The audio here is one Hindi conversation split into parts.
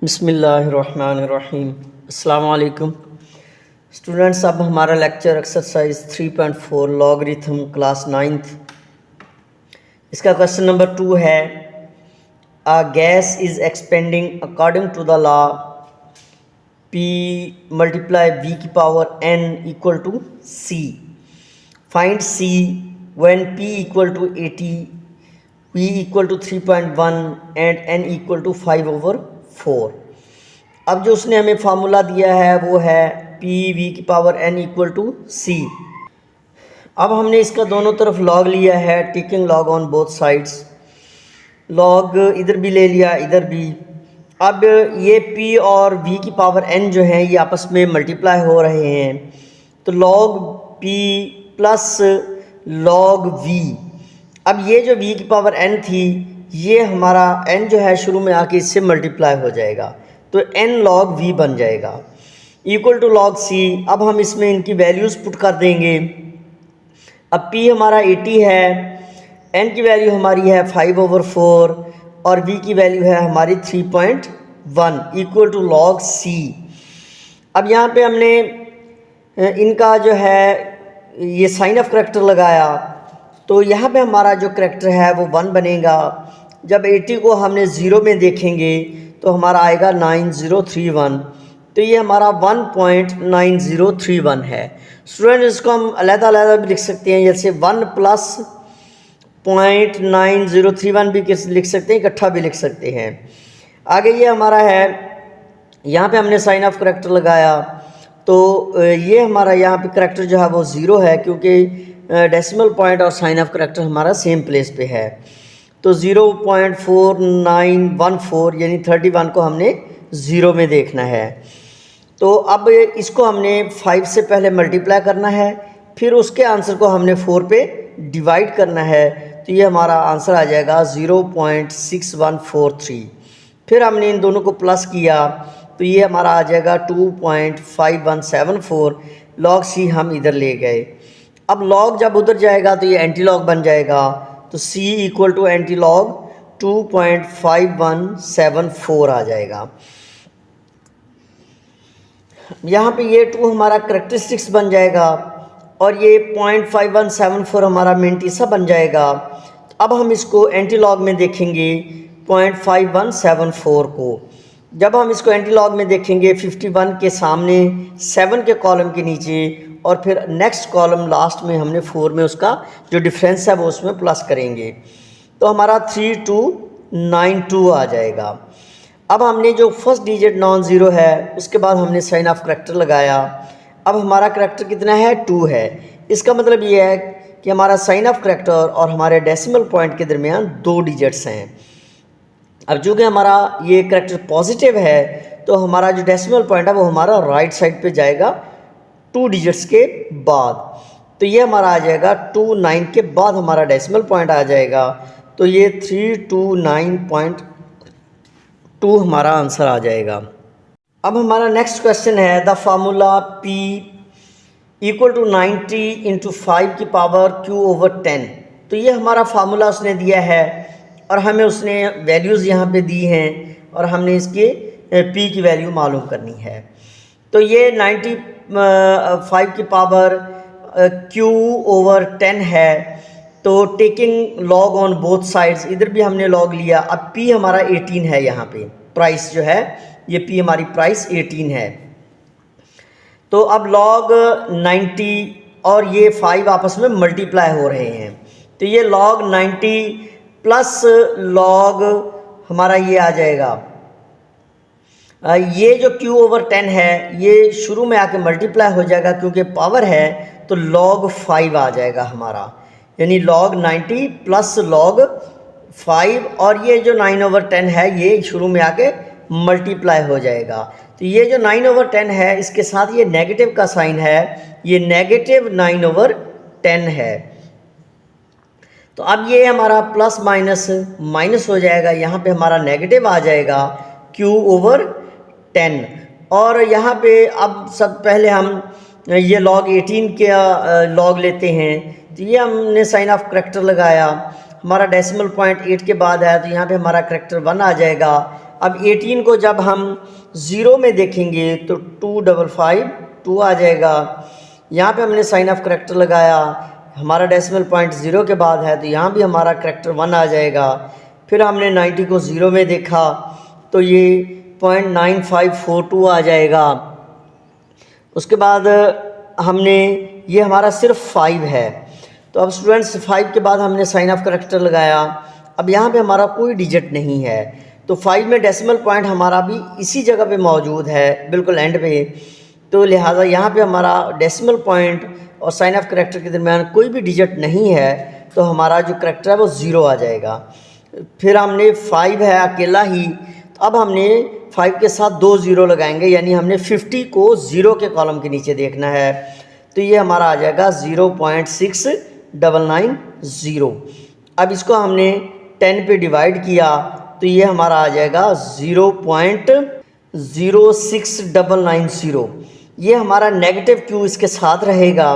बिस्मिल्लाहिर्रहमानिर्रहीम। अस्सलाम वालेकुम स्टूडेंट्स। अब हमारा lecture exercise 3.4 logarithm class 9th। इसका क्वेश्चन नंबर 2 है, a gas is expanding according to the law P multiply V की power n equal to C। Find C when P equal to 80, P equal to 3.1 and n equal to 5/4। अब जो उसने हमें फार्मूला दिया है वो है पी वी की पावर n इक्वल टू सी। अब हमने इसका दोनों तरफ लॉग लिया है, taking log on both sides. Log इधर भी ले लिया, इधर भी। अब ये p और v की पावर n जो है ये आपस में मल्टीप्लाई हो रहे हैं, तो log p plus log v। अब ये जो v की पावर n थी, ये हमारा n जो है शुरू में आके इससे मल्टीप्लाई हो जाएगा, तो n log v बन जाएगा इक्वल टू log c। अब हम इसमें इनकी वैल्यूज़ पुट कर देंगे। अब p हमारा 80 है, n की वैल्यू हमारी है 5/4 और v की वैल्यू है हमारी 3.1 इक्वल टू log c। अब यहाँ पे हमने इनका जो है ये साइन ऑफ करैक्टर लगाया, तो यहाँ पे हमारा जो करैक्टर है वो 1 बनेगा। जब 80 को हमने ज़ीरो में देखेंगे तो हमारा आएगा 9031, तो ये हमारा 1.9031 है। स्टूडेंट इसको हम अलग-अलग भी लिख सकते हैं, जैसे 1 प्लस 0.9031 भी लिख सकते हैं, इकट्ठा भी लिख सकते हैं। आगे ये हमारा है, यहाँ पे हमने साइन ऑफ करैक्टर लगाया, तो ये हमारा यहाँ पे करैक्टर जो है वो ज़ीरो है, क्योंकि डेसिमल पॉइंट और साइन ऑफ करैक्टर हमारा सेम प्लेस पे है। तो 0.4914 यानी 31 को हमने ज़ीरो में देखना है। तो अब इसको हमने 5 से पहले मल्टीप्लाई करना है, फिर उसके आंसर को हमने 4 पे डिवाइड करना है, तो ये हमारा आंसर आ जाएगा 0.6143। फिर हमने इन दोनों को प्लस किया तो ये हमारा आ जाएगा 2.5174। लॉग सी हम इधर ले गए। अब लॉग जब उधर जाएगा तो ये एंटी लॉग बन जाएगा, तो c equal to anti log 2.5174 आ जाएगा। यहाँ पे ये 2 हमारा करेक्टरिस्टिक्स बन जाएगा और ये 0.5174 हमारा मेंटिसा बन जाएगा। अब हम इसको एंटी लॉग में देखेंगे 0.5174 को। जब हम इसको एंटी लॉग में देखेंगे 51 के सामने 7 के कॉलम के नीचे, और फिर नेक्स्ट कॉलम लास्ट में हमने 4 में उसका जो डिफरेंस है वो उसमें प्लस करेंगे, तो हमारा 3292 आ जाएगा। अब हमने जो फर्स्ट डिजिट नॉन ज़ीरो है उसके बाद हमने साइन ऑफ करैक्टर लगाया। अब हमारा करैक्टर कितना है, 2 है। इसका मतलब ये है कि हमारा साइन ऑफ करैक्टर और हमारे डेसिमल पॉइंट के दरमियान 2 डिजिट्स हैं। अब चूँकि हमारा ये करैक्टर पॉजिटिव है, तो हमारा जो डेसिमल पॉइंट है वो हमारा राइट साइड पे जाएगा 2 डिजिट्स के बाद, तो ये हमारा आ जाएगा 29 के बाद हमारा डेसिमल पॉइंट आ जाएगा, तो ये 329.2 हमारा आंसर आ जाएगा। अब हमारा नेक्स्ट क्वेश्चन है, the formula p equal to 90 into 5 की पावर q/10। तो ये हमारा फार्मूला उसने दिया है और हमें उसने वैल्यूज़ यहाँ पे दी हैं और हमने इसके p की वैल्यू मालूम करनी है। तो ये 95 की पावर q/10 है, तो taking log on both sides, इधर भी हमने लॉग लिया। अब p हमारा 18 है, यहाँ पे प्राइस जो है ये p हमारी प्राइस 18 है। तो अब लॉग 90 और ये 5 आपस में मल्टीप्लाई हो रहे हैं, तो ये लॉग 90 प्लस लॉग हमारा ये आ जाएगा, ये जो q/10 है ये शुरू में आके मल्टीप्लाई हो जाएगा, क्योंकि पावर है तो log 5 आ जाएगा हमारा, यानी log 90 प्लस log 5, और ये जो 9/10 है ये शुरू में आके मल्टीप्लाई हो जाएगा। तो ये जो 9/10 है इसके साथ ये नेगेटिव का साइन है, ये नेगेटिव 9/10 है। तो अब ये हमारा प्लस माइनस माइनस हो जाएगा, यहाँ पे हमारा नेगेटिव आ जाएगा q/10। और यहाँ पे अब सब पहले हम ये log 18 के log लेते हैं, तो ये हमने साइन ऑफ करैक्टर लगाया, हमारा डेसिमल पॉइंट 8 के बाद है, तो यहाँ पे हमारा करैक्टर 1 आ जाएगा। अब 18 को जब हम 0 में देखेंगे तो 255 आ जाएगा। यहाँ पे हमने साइन ऑफ करेक्टर लगाया, हमारा डेसिमल पॉइंट 0 के बाद है तो यहाँ भी हमारा करेक्टर 1 आ जाएगा। फिर हमने 90 को 0 में देखा तो ये 0.9542 आ जाएगा। उसके बाद हमने ये हमारा सिर्फ 5 है, तो अब स्टूडेंट्स 5 के बाद हमने साइन ऑफ करेक्टर लगाया। अब यहाँ पे हमारा कोई डिजिट नहीं है तो 5 में डेसिमल पॉइंट हमारा भी इसी जगह पे मौजूद है, बिल्कुल एंड पे, तो लिहाजा यहाँ पे हमारा डेसिमल पॉइंट और साइन ऑफ करेक्टर के दरमियान कोई भी डिजिट नहीं है, तो हमारा जो करेक्टर है वो 0 आ जाएगा। फिर हमने 5 है अकेला ही, तो अब हमने 5 के साथ 2 0 लगाएंगे, यानी हमने 50 को 0 के कॉलम के नीचे देखना है, तो ये हमारा आ जाएगा 0.6990। अब इसको हमने 10 पे डिवाइड किया तो ये हमारा आ जाएगा 0.06990। ये हमारा नेगेटिव क्यू इसके साथ रहेगा।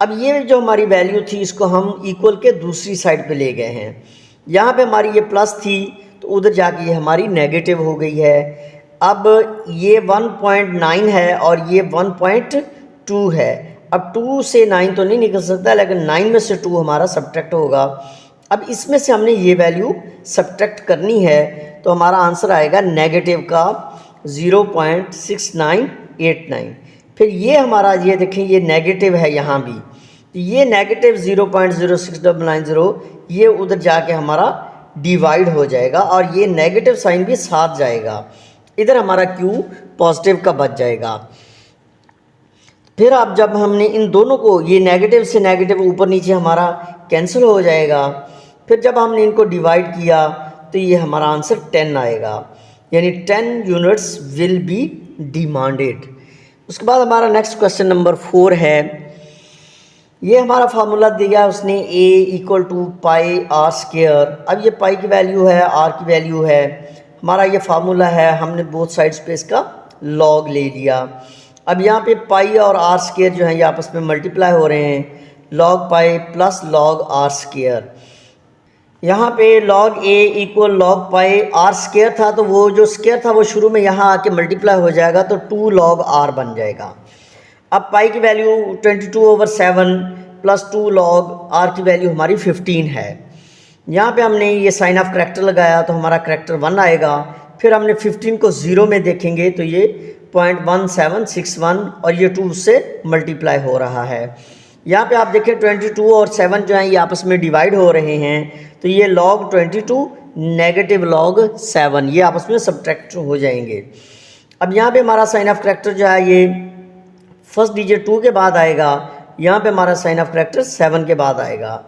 अब ये जो हमारी वैल्यू थी इसको हम इक्वल के दूसरी साइड पे ले गए हैं। यहाँ पे हमारी ये प्लस थी तो उधर जाके ये हमारी नेगेटिव हो गई है। अब ये 1.9 है और ये 1.2 है। अब 2 से 9 तो नहीं निकल सकता, लेकिन 9 में से 2 हमारा सब्ट्रैक्ट होगा। अब इसमें से हमने ये वैल्यू सब्ट्रैक्ट करनी है तो हमारा आंसर आएगा नेगेटिव का 0.6989। फिर ये हमारा, ये देखें ये नेगेटिव है यहाँ भी, तो ये नेगेटिव 0.06990 ये उधर जाके हमारा डिवाइड हो जाएगा और ये नेगेटिव साइन भी साथ जाएगा, इधर हमारा क्यू पॉजिटिव का बच जाएगा। फिर अब जब हमने इन दोनों को, ये नेगेटिव से नेगेटिव ऊपर नीचे हमारा कैंसिल हो जाएगा, फिर जब हमने इनको डिवाइड किया तो ये हमारा आंसर 10 आएगा, यानी 10 यूनिट्स विल बी डिमांडेड। उसके बाद हमारा नेक्स्ट क्वेश्चन नंबर 4 है। ये हमारा फार्मूला दिया उसने a = पाई आर स्क्वायर। अब ये पाई की वैल्यू है, आर की वैल्यू है, हमारा ये फार्मूला है, हमने बोथ साइड्स पे इसका लॉग ले लिया। अब यहाँ पे पाई और आर स्क्वायर जो है ये आपस में मल्टीप्लाई हो रहे हैं, log pi plus log r square. यहाँ पे log a = log pi r square था, तो वो जो स्क्वायर था वो शुरू में यहाँ आके मल्टीप्लाई हो जाएगा तो 2 log r बन जाएगा। अब पाई की वैल्यू 22/7 प्लस 2 log r की वैल्यू हमारी 15 है। यहाँ पे हमने ये साइन ऑफ करेक्टर लगाया तो हमारा करेक्टर 1 आएगा। फिर हमने 15 को 0 में देखेंगे तो ये 0.1761 और ये 2 से मल्टीप्लाई हो रहा है। यहाँ पे आप देखें 22 और 7 जो हैं ये आपस में डिवाइड हो रहे हैं, तो ये log 22 नेगेटिव log 7 ये आपस में सब्ट्रैक्ट हो जाएंगे। अब यहाँ पे हमारा साइन ऑफ करेक्टर जो है ये फर्स्ट डिजिट 2 के बाद आएगा, यहाँ पे हमारा साइन ऑफ करेक्टर 7 के बाद आएगा।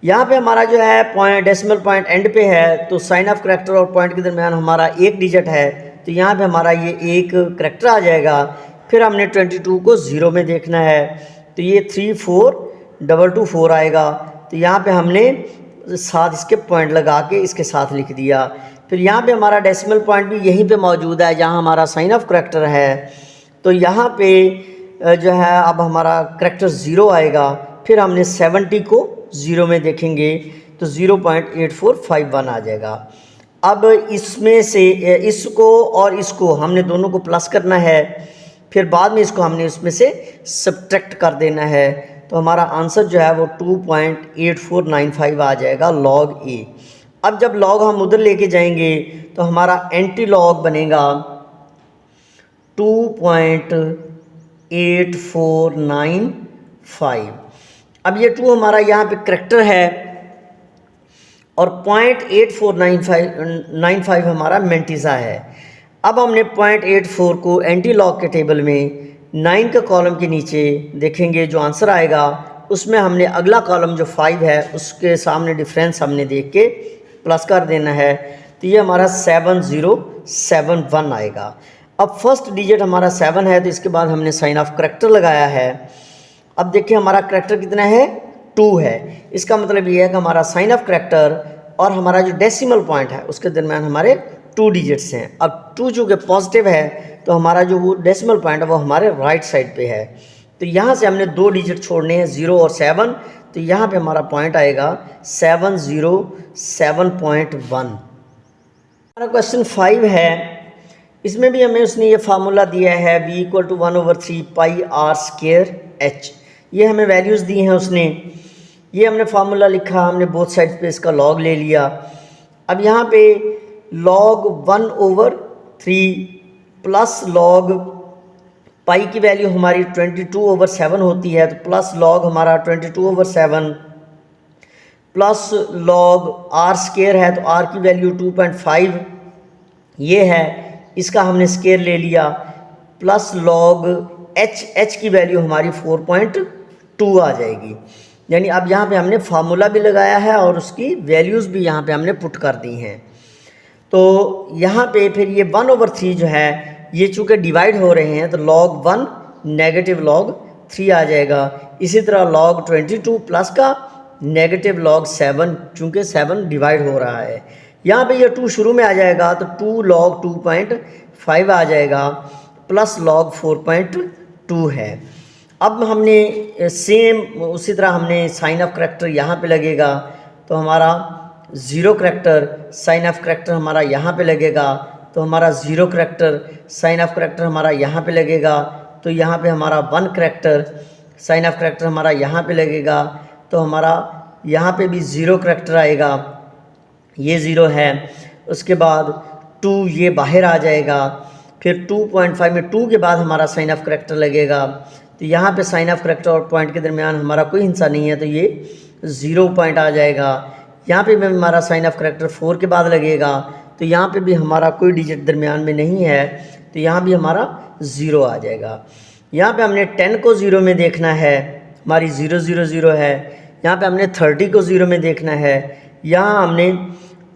यहाँ पे हमारा जो है पॉइंट, डेसिमल पॉइंट एंड पे है, तो साइन ऑफ करेक्टर और पॉइंट के दरमियान हमारा एक डिजिट है, तो यहाँ पे हमारा ये एक करेक्टर आ जाएगा। फिर हमने 22 को 0 में देखना है, तो ये 34224 आएगा, तो यहाँ पे हमने साथ इसके पॉइंट लगा के इसके साथ लिख दिया। फिर यहाँ पे हमारा डेसिमल पॉइंट भी यहीं पे मौजूद है जहाँ हमारा साइन ऑफ करेक्टर है, तो यहाँ पे जो है अब हमारा करेक्टर 0 आएगा। फिर हमने 70 को 0 में देखेंगे तो 0.8451 आ जाएगा। अब इसमें से इसको और इसको हमने दोनों को प्लस करना है, फिर बाद में इसको हमने उसमें से सब्ट्रैक्ट कर देना है, तो हमारा आंसर जो है वो 2.8495 आ जाएगा log a। अब जब log हम उधर लेके जाएंगे तो हमारा एंटी लॉग बनेगा 2.8495। अब ये 2 हमारा यहाँ पे करेक्टर है और 0.8495 हमारा मेंटिसा है। अब हमने 0.84 को एंटी लॉग के टेबल में 9 के कॉलम के नीचे देखेंगे, जो आंसर आएगा उसमें हमने अगला कॉलम जो 5 है उसके सामने डिफरेंस हमने देख के प्लस कर देना है, तो ये हमारा 7071 आएगा। अब फर्स्ट डिजिट हमारा 7 है, तो इसके बाद हमने साइन ऑफ करेक्टर लगाया है। अब देखिए हमारा करेक्टर कितना है, 2 है। इसका मतलब ये है कि हमारा साइन ऑफ करेक्टर और हमारा जो डेसिमल पॉइंट है उसके दरमियान हमारे 2 डिजिट्स हैं। अब 2 चूँकि पॉजिटिव है तो हमारा जो वो डेसिमल पॉइंट है वो हमारे राइट साइड पे है, तो यहाँ से हमने 2 डिजिट छोड़ने हैं 0 और 7, तो यहाँ पे हमारा पॉइंट आएगा 707.1। हमारा क्वेश्चन 5 है, इसमें भी हमें उसने ये फार्मूला दिया है v equal to 1/3 pi r square h. ये हमें वैल्यूज़ दी हैं उसने, ये हमने फार्मूला लिखा, हमने बोथ साइड पे इसका लॉग ले लिया। अब यहाँ पे लॉग 1/3 प्लस लॉग पाई की वैल्यू हमारी 22/7 होती है, तो प्लस लॉग हमारा 22/7 प्लस लॉग आर स्क्वायर है, तो आर की वैल्यू 2.5 ये है, इसका हमने स्क्वायर ले लिया, प्लस लॉग एच की वैल्यू हमारी 4.2 आ जाएगी। यानी अब यहाँ पे हमने फार्मूला भी लगाया है और उसकी वैल्यूज़ भी यहाँ पे हमने पुट कर दी हैं। तो यहाँ पे फिर ये 1/3 जो है ये चूँकि डिवाइड हो रहे हैं, तो log 1 नेगेटिव log 3 आ जाएगा। इसी तरह log 22 प्लस का नेगेटिव log 7, चूँकि 7 डिवाइड हो रहा है। यहाँ पे ये 2 शुरू में आ जाएगा, तो 2 log 2.5 आ जाएगा, प्लस log 4.2 है। अब हमने सेम उसी तरह हमने साइन ऑफ करैक्टर यहाँ पे लगेगा, तो हमारा 0 करैक्टर, साइन ऑफ करैक्टर हमारा यहाँ पे लगेगा, तो हमारा 0 करैक्टर, साइन ऑफ करैक्टर हमारा यहाँ पे लगेगा, तो यहाँ पे हमारा 1 करैक्टर, साइन ऑफ करैक्टर हमारा यहाँ पे लगेगा, तो हमारा यहाँ पे भी 0 करैक्टर आएगा, ये 0 है। उसके बाद 2 ये बाहर आ जाएगा, फिर 2.5 में 2 के बाद हमारा साइन ऑफ करैक्टर लगेगा, तो यहाँ पे साइन ऑफ करैक्टर और पॉइंट के दरमियान हमारा कोई हिस्सा नहीं है, तो ये 0 पॉइंट आ जाएगा। यहाँ पे भी हमारा साइन ऑफ करैक्टर 4 के बाद लगेगा, तो यहाँ पे भी हमारा कोई डिजिट दरमियान में नहीं है, तो यहाँ भी हमारा 0 आ जाएगा। यहाँ पे हमने 10 को 0 में देखना है, हमारी 0 0 0 है। यहाँ पे हमने 30 को 0 में देखना है, यहाँ हमने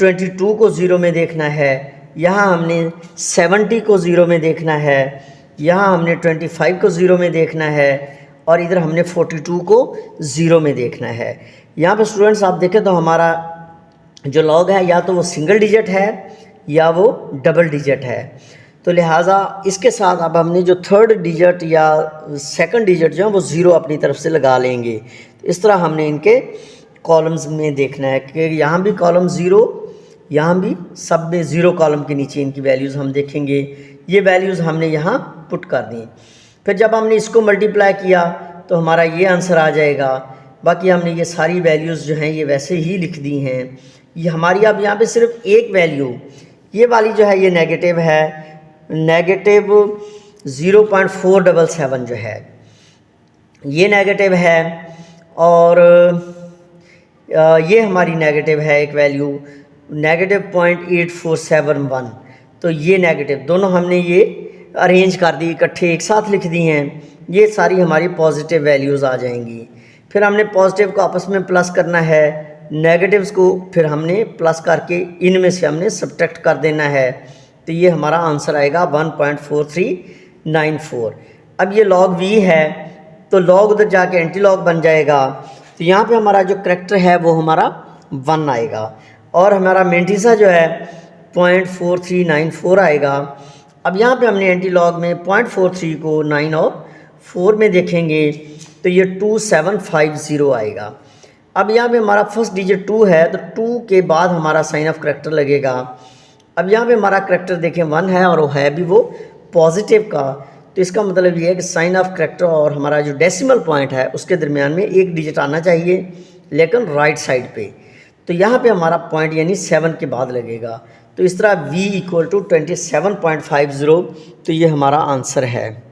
22 को 0 में देखना है, यहाँ हमने 70 को 0 में देखना है, यहाँ हमने 25 को 0 में देखना है, और इधर हमने 42 को 0 में देखना है। यहाँ पे स्टूडेंट्स आप देखें तो हमारा जो लॉग है या तो वो सिंगल डिजिट है या वो डबल डिजिट है, तो लिहाजा इसके साथ अब हमने जो थर्ड डिजिट या सेकंड डिजिट जो है वो 0 अपनी तरफ से लगा लेंगे। तो इस तरह हमने इनके कॉलम्स में देखना है कि यहाँ भी कॉलम 0, यहाँ भी सब में 0 कॉलम के नीचे इनकी वैल्यूज़ हम देखेंगे। ये वैल्यूज़ हमने यहाँ पुट कर दी। फिर जब हमने इसको मल्टीप्लाई किया तो हमारा ये आंसर आ जाएगा। बाकी हमने ये सारी वैल्यूज़ जो हैं ये वैसे ही लिख दी हैं। ये हमारी अब यहाँ पे सिर्फ एक वैल्यू, ये वाली जो है ये नेगेटिव है, नेगेटिव 0.477 जो है ये नेगेटिव है, और ये हमारी नेगेटिव है एक वैल्यू नेगेटिव 0.8471। तो ये नेगेटिव दोनों हमने ये अरेंज कर दी, इकट्ठे एक साथ लिख दी हैं। ये सारी हमारी पॉजिटिव वैल्यूज़ आ जाएंगी। फिर हमने पॉजिटिव को आपस में प्लस करना है, नेगेटिव्स को फिर हमने प्लस करके इनमें से हमने सब्ट्रैक्ट कर देना है, तो ये हमारा आंसर आएगा 1.4394। अब ये log v है तो log उधर जाके एंटी लॉग बन जाएगा, तो यहाँ पे हमारा जो करैक्टर है वो हमारा 1 आएगा, और हमारा मेंटिसा जो है 0.4394 आएगा। अब यहाँ पे हमने एंटी लॉग में 0.43 को 9 और 4 में देखेंगे तो ये 2750 आएगा। अब यहाँ पे हमारा फर्स्ट डिजिट 2 है, तो 2 के बाद हमारा साइन ऑफ करैक्टर लगेगा। अब यहाँ पे हमारा करैक्टर देखें 1 है और वो है भी वो पॉजिटिव का, तो इसका मतलब ये है कि साइन ऑफ करैक्टर और हमारा जो डेसिमल पॉइंट है उसके दरमियान में एक डिजिट आना चाहिए, लेकिन राइट साइड पे। तो यहाँ पे हमारा पॉइंट यानी 7 के बाद लगेगा। तो इस तरह v = 27.50, तो ये हमारा आंसर है।